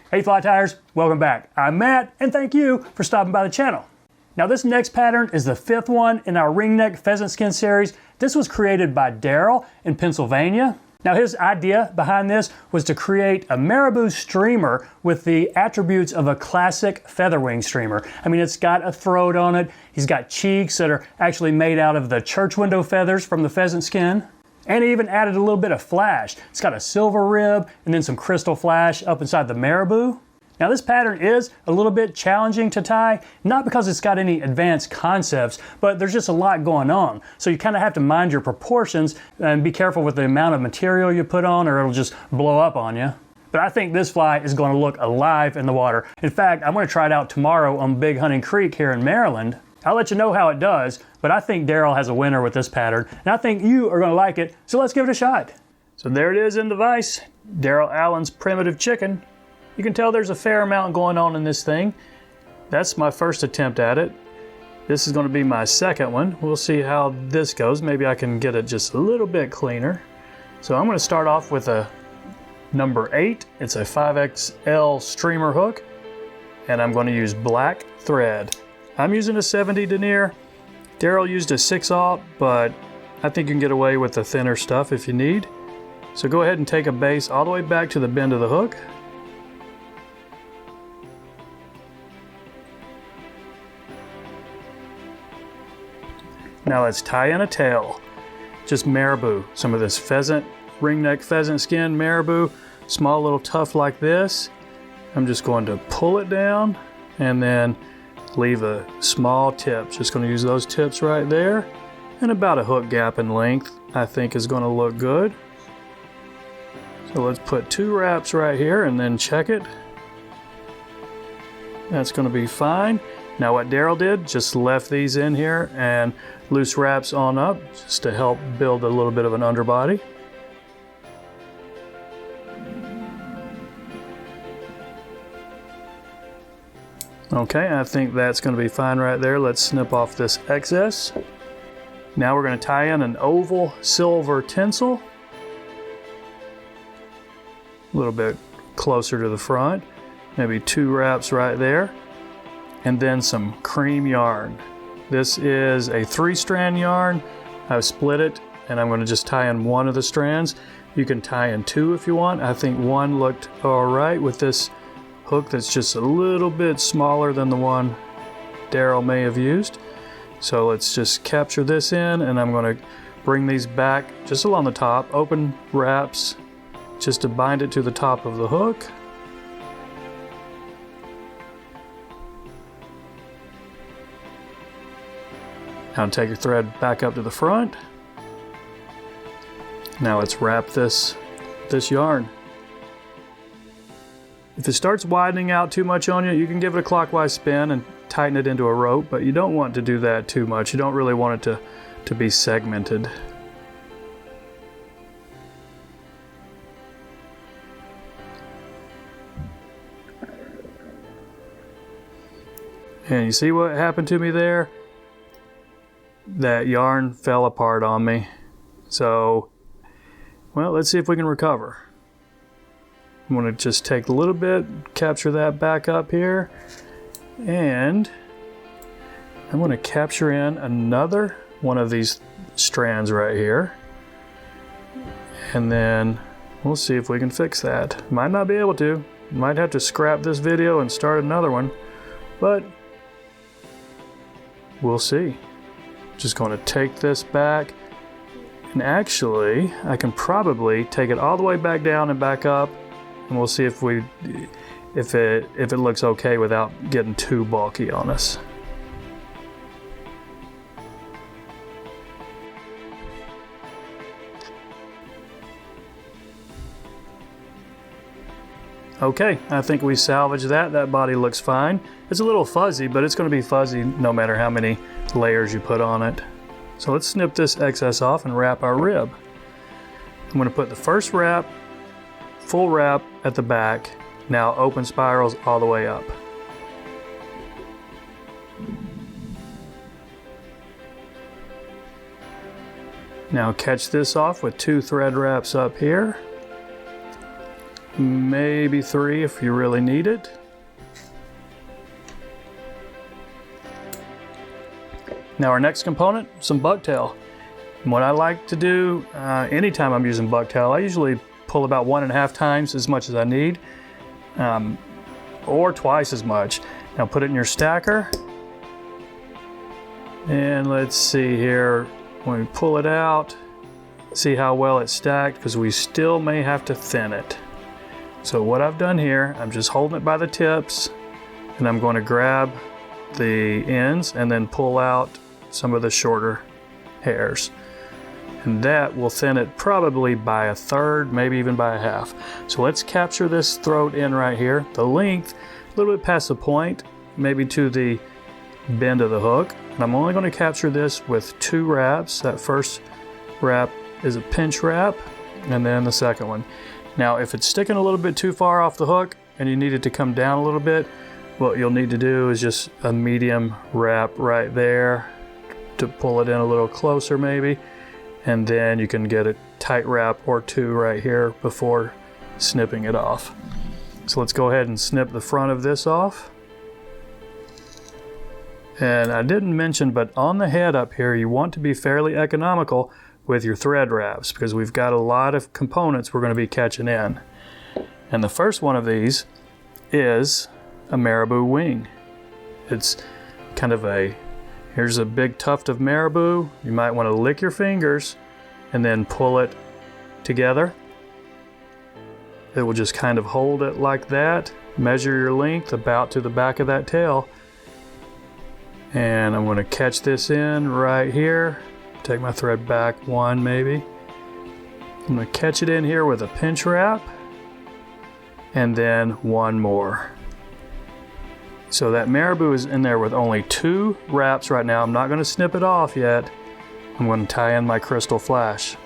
Hey fly tiers, welcome back. I'm Matt, and thank you for stopping by the channel. Now this next pattern is the 5th one in our ringneck pheasant skin series. This was created by Daryl in Pennsylvania. Now his idea behind this was to create a marabou streamer with the attributes of a classic featherwing streamer. I mean, it's got a throat on it, he's got cheeks that are actually made out of the church window feathers from the pheasant skin. And he even added a little bit of flash. It's got a silver rib and then some crystal flash up inside the marabou. Now this pattern is a little bit challenging to tie, not because it's got any advanced concepts, but there's just a lot going on. So you kind of have to mind your proportions and be careful with the amount of material you put on or it'll just blow up on you. But I think this fly is going to look alive in the water. In fact, I'm going to try it out tomorrow on Big Hunting Creek here in Maryland. I'll let you know how it does, but I think Daryl has a winner with this pattern, and I think you are going to like it, so let's give it a shot. So there it is in the vise, Daryl Allen's primitive chicken. You can tell there's a fair amount going on in this thing. That's my first attempt at it. This is going to be my second one. We'll see how this goes. Maybe I can get it just a little bit cleaner. So I'm going to start off with a number 8. It's a 5XL streamer hook, and I'm going to use black thread. I'm using a 70 denier. Daryl used a 6/0, but I think you can get away with the thinner stuff if you need. So go ahead and take a base all the way back to the bend of the hook. Now let's tie in a tail. Just marabou, some of this pheasant, ringneck pheasant skin marabou, small little tuft like this. I'm just going to pull it down and then leave a small tip. Just going to use those tips right there, and about a hook gap in length I think is going to look good. So let's put 2 wraps right here and then check it. That's going to be fine. Now what Daryl did, just left these in here and loose wraps on up just to help build a little bit of an underbody. Okay, I think that's going to be fine right there. Let's snip off this excess. Now we're going to tie in an oval silver tinsel. A little bit closer to the front. Maybe 2 wraps right there. And then some cream yarn. This is a 3-strand yarn. I've split it and I'm going to just tie in one of the strands. You can tie in 2 if you want. I think 1 looked alright with this hook that's just a little bit smaller than the one Daryl may have used. So let's just capture this in, and I'm going to bring these back just along the top, open wraps just to bind it to the top of the hook. Now take your thread back up to the front. Now let's wrap this yarn. If it starts widening out too much on you, you can give it a clockwise spin and tighten it into a rope, but you don't want to do that too much. You don't really want it to be segmented. And you see what happened to me there? That yarn fell apart on me. So, well, let's see if we can recover. I'm going to just take a little bit, capture that back up here, and I'm going to capture in another one of these strands right here, and then we'll see if we can fix that. Might not be able to. Might have to scrap this video and start another one, but we'll see. Just going to take this back, and actually I can probably take it all the way back down and back up, and we'll see if it looks okay without getting too bulky on us. Okay, I think we salvaged that. That body looks fine. It's a little fuzzy, but it's going to be fuzzy no matter how many layers you put on it. So let's snip this excess off and wrap our rib. I'm going to put the first wrap, full wrap at the back. Now open spirals all the way up. Now catch this off with 2 thread wraps up here. maybe 3 if you really need it. Now our next component, some bucktail. And what I like to do anytime I'm using bucktail, I usually pull about 1.5 times as much as I need, or twice as much. Now put it in your stacker, and let's see here, when we pull it out, see how well it's stacked, because we still may have to thin it. So what I've done here, I'm just holding it by the tips, and I'm going to grab the ends and then pull out some of the shorter hairs. And that will thin it probably by 1/3, maybe even by 1/2. So let's capture this throat in right here. The length, a little bit past the point, maybe to the bend of the hook. And I'm only going to capture this with 2 wraps. That first wrap is a pinch wrap, and then the second one. Now, if it's sticking a little bit too far off the hook and you need it to come down a little bit, what you'll need to do is just a medium wrap right there to pull it in a little closer maybe, and then you can get a tight wrap or 2 right here before snipping it off. So let's go ahead and snip the front of this off. And I didn't mention, but on the head up here, you want to be fairly economical with your thread wraps, because we've got a lot of components we're going to be catching in. And the first one of these is a marabou wing. It's kind of here's a big tuft of marabou. You might want to lick your fingers and then pull it together. It will just kind of hold it like that. Measure your length about to the back of that tail. And I'm going to catch this in right here. Take my thread back 1 maybe. I'm going to catch it in here with a pinch wrap, and then 1 more. So that marabou is in there with only 2 wraps right now. I'm not going to snip it off yet. I'm going to tie in my crystal flash.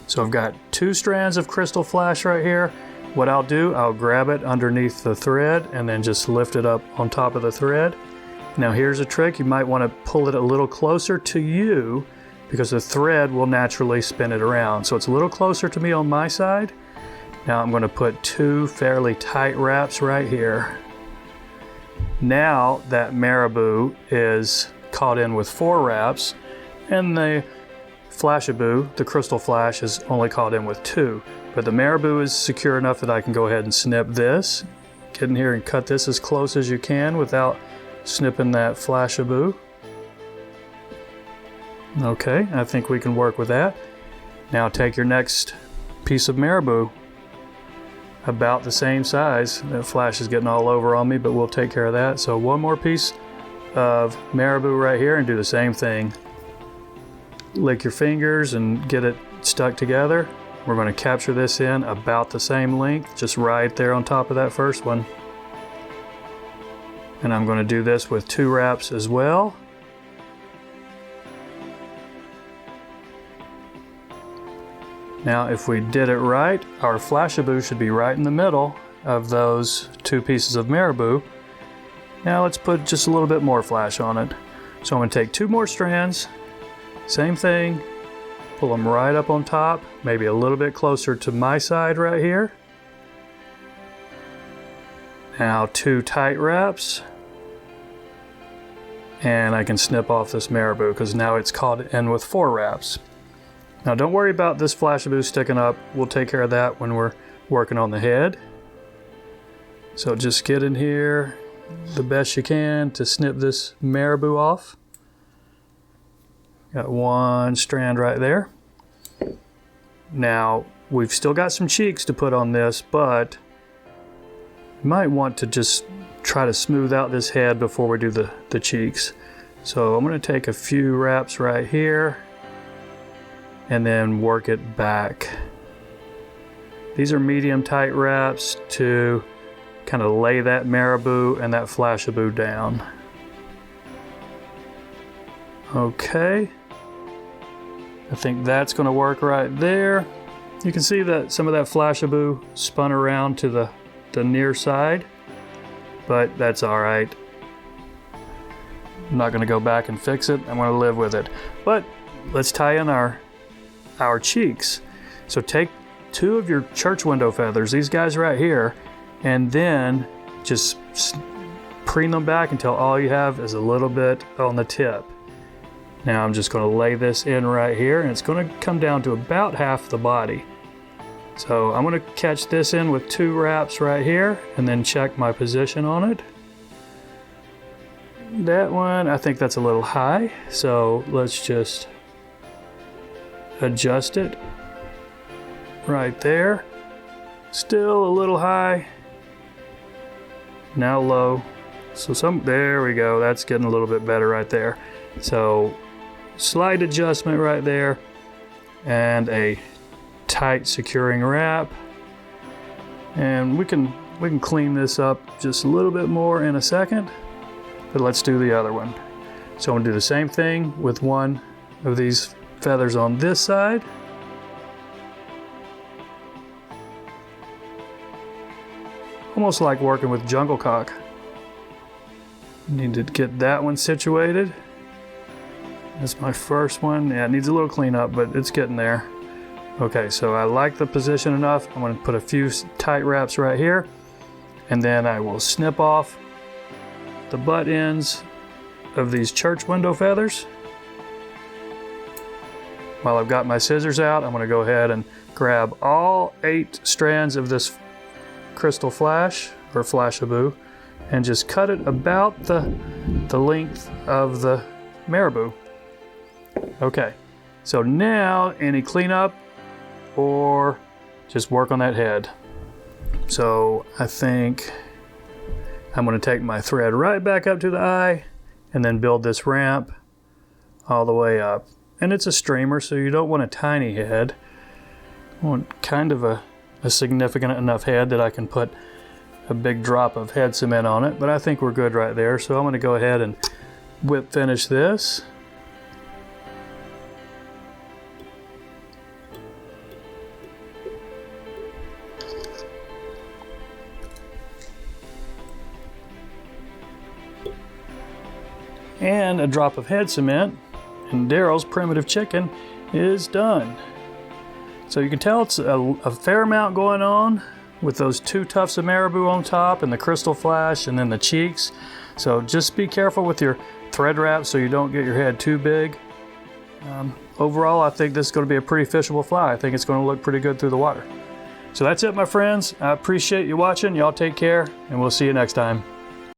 So I've got 2 strands of crystal flash right here. What I'll do, I'll grab it underneath the thread and then just lift it up on top of the thread. Now here's a trick. You might want to pull it a little closer to you, because the thread will naturally spin it around. So it's a little closer to me on my side. Now I'm going to put 2 fairly tight wraps right here. Now that marabou is caught in with 4 wraps, and the flash-a-bou, the crystal flash, is only caught in with 2. But the marabou is secure enough that I can go ahead and snip this. Get in here and cut this as close as you can without snipping that flash-a-bou. Okay, I think we can work with that. Now take your next piece of marabou, about the same size. That flash is getting all over on me, but we'll take care of that. So 1 more piece of marabou right here, and do the same thing. Lick your fingers and get it stuck together. We're going to capture this in about the same length, just right there on top of that first one. And I'm going to do this with 2 wraps as well. Now, if we did it right, our flash-a-bou should be right in the middle of those 2 pieces of marabou. Now let's put just a little bit more flash on it. So I'm going to take 2 more strands, same thing, pull them right up on top, maybe a little bit closer to my side right here. Now 2 tight wraps, and I can snip off this marabou because now it's caught in with 4 wraps. Now don't worry about this flash-a-bou sticking up. We'll take care of that when we're working on the head. So just get in here the best you can to snip this marabou off. Got 1 strand right there. Now we've still got some cheeks to put on this, but you might want to just try to smooth out this head before we do the cheeks. So I'm going to take a few wraps right here and then work it back. These are medium tight wraps to kind of lay that marabou and that flash-a-bou down. Okay, I think that's going to work right there. You can see that some of that flash-a-bou spun around to the near side, but that's all right. I'm not going to go back and fix it. I'm going to live with it. But let's tie in our cheeks. So take 2 of your church window feathers, these guys right here, and then just preen them back until all you have is a little bit on the tip. Now I'm just going to lay this in right here, and it's going to come down to about half the body. So I'm going to catch this in with 2 wraps right here and then check my position on it. That one, I think that's a little high, so let's just adjust it right there. Still a little high. Now low. So there we go. That's getting a little bit better right there. So slight adjustment right there and a tight securing wrap. And we can clean this up just a little bit more in a second, but let's do the other one. So I'm gonna do the same thing with one of these feathers on this side. Almost like working with jungle cock. Need to get that one situated. That's my first one. Yeah, it needs a little cleanup, but it's getting there. Okay, so I like the position enough. I'm gonna put a few tight wraps right here, and then I will snip off the butt ends of these church window feathers. While I've got my scissors out, I'm gonna go ahead and grab all 8 strands of this crystal flash, or flash-a-bou, and just cut it about the length of the marabou. Okay, so now any cleanup or just work on that head. So I think I'm going to take my thread right back up to the eye and then build this ramp all the way up. And it's a streamer, so you don't want a tiny head. You want kind of a significant enough head that I can put a big drop of head cement on it, but I think we're good right there. So I'm going to go ahead and whip finish this. And a drop of head cement, and Daryl's primitive chicken is done. So you can tell it's a fair amount going on with those 2 tufts of marabou on top and the crystal flash and then the cheeks. So just be careful with your thread wrap so you don't get your head too big. Overall, I think this is going to be a pretty fishable fly. I think it's going to look pretty good through the water. So that's it, my friends. I appreciate you watching. Y'all take care, and we'll see you next time.